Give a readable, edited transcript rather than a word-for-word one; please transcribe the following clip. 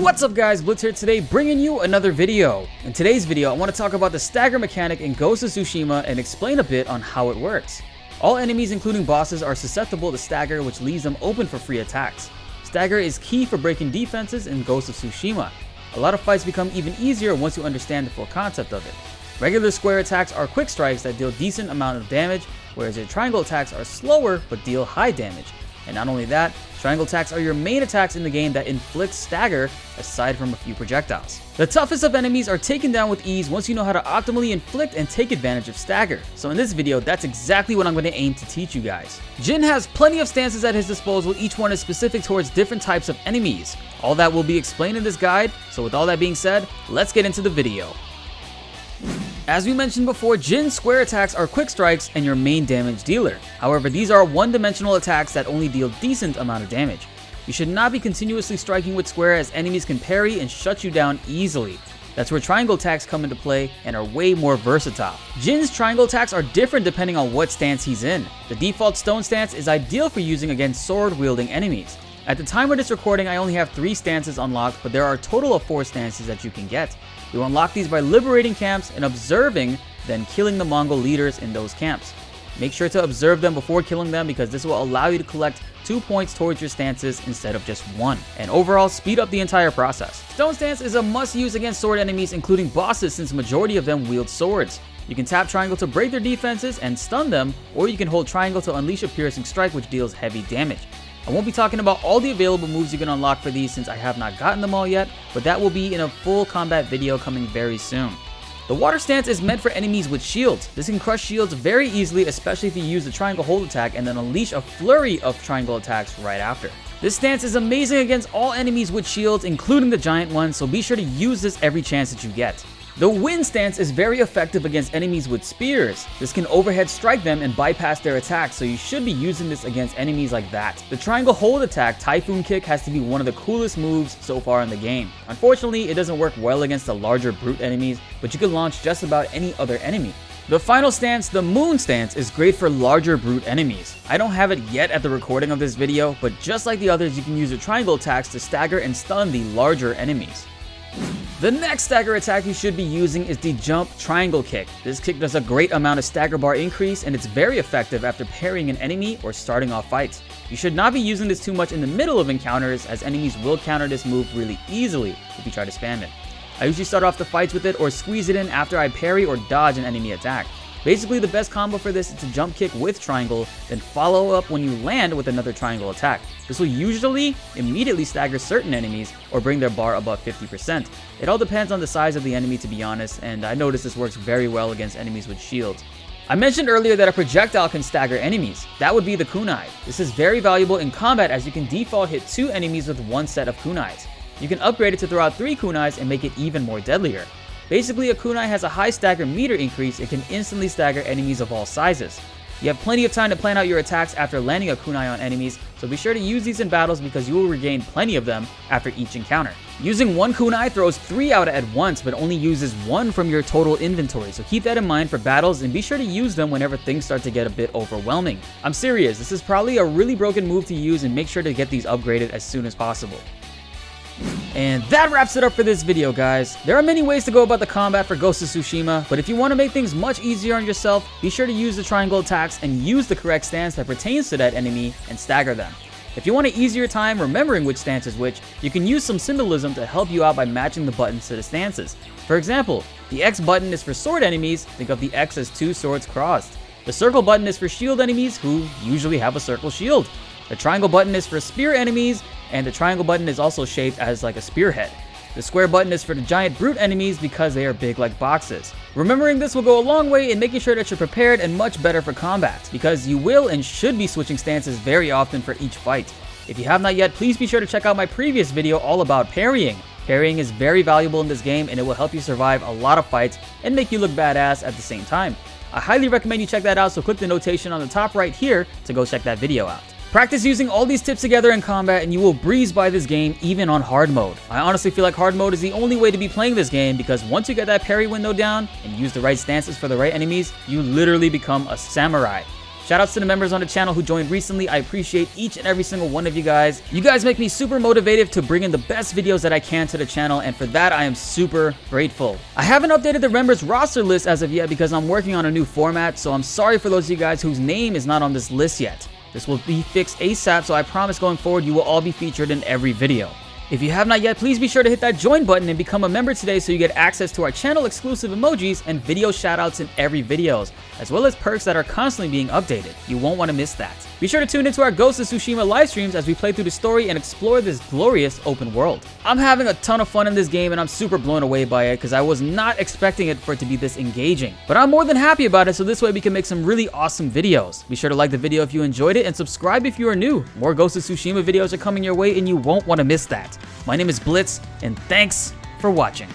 What's up guys, BltzZ here today bringing you another video. In today's video, I want to talk about the stagger mechanic in Ghost of Tsushima and explain a bit on how it works. All enemies including bosses are susceptible to stagger, which leaves them open for free attacks. Stagger is key for breaking defenses in Ghost of Tsushima. A lot of fights become even easier once you understand the full concept of it. Regular square attacks are quick strikes that deal decent amount of damage, whereas your triangle attacks are slower but deal high damage. And not only that, triangle attacks are your main attacks in the game that inflict stagger aside from a few projectiles. The toughest of enemies are taken down with ease once you know how to optimally inflict and take advantage of stagger. So in this video, that's exactly what I'm going to aim to teach you guys. Jin has plenty of stances at his disposal, each one is specific towards different types of enemies. All that will be explained in this guide, so with all that being said, let's get into the video. As we mentioned before, Jin's square attacks are quick strikes and your main damage dealer. However, these are one-dimensional attacks that only deal decent amount of damage. You should not be continuously striking with square, as enemies can parry and shut you down easily. That's where triangle attacks come into play and are way more versatile. Jin's triangle attacks are different depending on what stance he's in. The default stone stance is ideal for using against sword-wielding enemies. At the time of this recording, I only have 3 stances unlocked, but there are a total of 4 stances that you can get. You unlock these by liberating camps and observing, then killing the Mongol leaders in those camps. Make sure to observe them before killing them, because this will allow you to collect 2 points towards your stances instead of just 1, and overall speed up the entire process. Stone stance is a must use against sword enemies including bosses, since majority of them wield swords. You can tap triangle to break their defenses and stun them, or you can hold triangle to unleash a piercing strike which deals heavy damage. I won't be talking about all the available moves you can unlock for these since I have not gotten them all yet, but that will be in a full combat video coming very soon. The water stance is meant for enemies with shields. This can crush shields very easily, especially if you use the triangle hold attack and then unleash a flurry of triangle attacks right after. This stance is amazing against all enemies with shields, including the giant ones, so be sure to use this every chance that you get. The wind stance is very effective against enemies with spears. This can overhead strike them and bypass their attacks, so you should be using this against enemies like that. The triangle hold attack, Typhoon Kick, has to be one of the coolest moves so far in the game. Unfortunately, it doesn't work well against the larger brute enemies, but you can launch just about any other enemy. The final stance, the moon stance, is great for larger brute enemies. I don't have it yet at the recording of this video, but just like the others, you can use the triangle attacks to stagger and stun the larger enemies. The next stagger attack you should be using is the jump triangle kick. This kick does a great amount of stagger bar increase, and it's very effective after parrying an enemy or starting off fights. You should not be using this too much in the middle of encounters, as enemies will counter this move really easily if you try to spam it. I usually start off the fights with it or squeeze it in after I parry or dodge an enemy attack. Basically, the best combo for this is to jump kick with triangle, then follow up when you land with another triangle attack. This will usually immediately stagger certain enemies or bring their bar above 50%. It all depends on the size of the enemy, to be honest, and I noticed this works very well against enemies with shields. I mentioned earlier that a projectile can stagger enemies. That would be the kunai. This is very valuable in combat, as you can default hit 2 enemies with 1 set of kunais. You can upgrade it to throw out 3 kunais and make it even more deadlier. Basically, a kunai has a high stagger meter increase and can instantly stagger enemies of all sizes. You have plenty of time to plan out your attacks after landing a kunai on enemies, so be sure to use these in battles because you will regain plenty of them after each encounter. Using 1 kunai throws 3 out at once, but only uses 1 from your total inventory, so keep that in mind for battles and be sure to use them whenever things start to get a bit overwhelming. I'm serious, this is probably a really broken move to use, and make sure to get these upgraded as soon as possible. And that wraps it up for this video, guys. There are many ways to go about the combat for Ghost of Tsushima, but if you want to make things much easier on yourself, be sure to use the triangle attacks and use the correct stance that pertains to that enemy and stagger them. If you want an easier time remembering which stance is which, you can use some symbolism to help you out by matching the buttons to the stances. For example, the X button is for sword enemies, think of the X as 2 swords crossed. The circle button is for shield enemies, who usually have a circle shield. The triangle button is for spear enemies, and the triangle button is also shaped as like a spearhead. The square button is for the giant brute enemies because they are big like boxes. Remembering this will go a long way in making sure that you're prepared and much better for combat, because you will and should be switching stances very often for each fight. If you have not yet, please be sure to check out my previous video all about parrying. Parrying is very valuable in this game, and it will help you survive a lot of fights and make you look badass at the same time. I highly recommend you check that out, so click the notation on the top right here to go check that video out. Practice using all these tips together in combat and you will breeze by this game even on hard mode. I honestly feel like hard mode is the only way to be playing this game, because once you get that parry window down and use the right stances for the right enemies, you literally become a samurai. Shoutouts to the members on the channel who joined recently. I appreciate each and every single one of you guys. You guys make me super motivated to bring in the best videos that I can to the channel, and for that I am super grateful. I haven't updated the members roster list as of yet because I'm working on a new format, so I'm sorry for those of you guys whose name is not on this list yet. This will be fixed ASAP, so I promise going forward you will all be featured in every video. If you have not yet, please be sure to hit that join button and become a member today so you get access to our channel exclusive emojis and video shoutouts in every videos, as well as perks that are constantly being updated. You won't want to miss that. Be sure to tune into our BltzZ Tsushima live streams as we play through the story and explore this glorious open world. I'm having a ton of fun in this game and I'm super blown away by it because I was not expecting it for it to be this engaging. But I'm more than happy about it, so this way we can make some really awesome videos. Be sure to like the video if you enjoyed it and subscribe if you are new. More BltzZ Tsushima videos are coming your way and you won't want to miss that. My name is BltzZ and thanks for watching.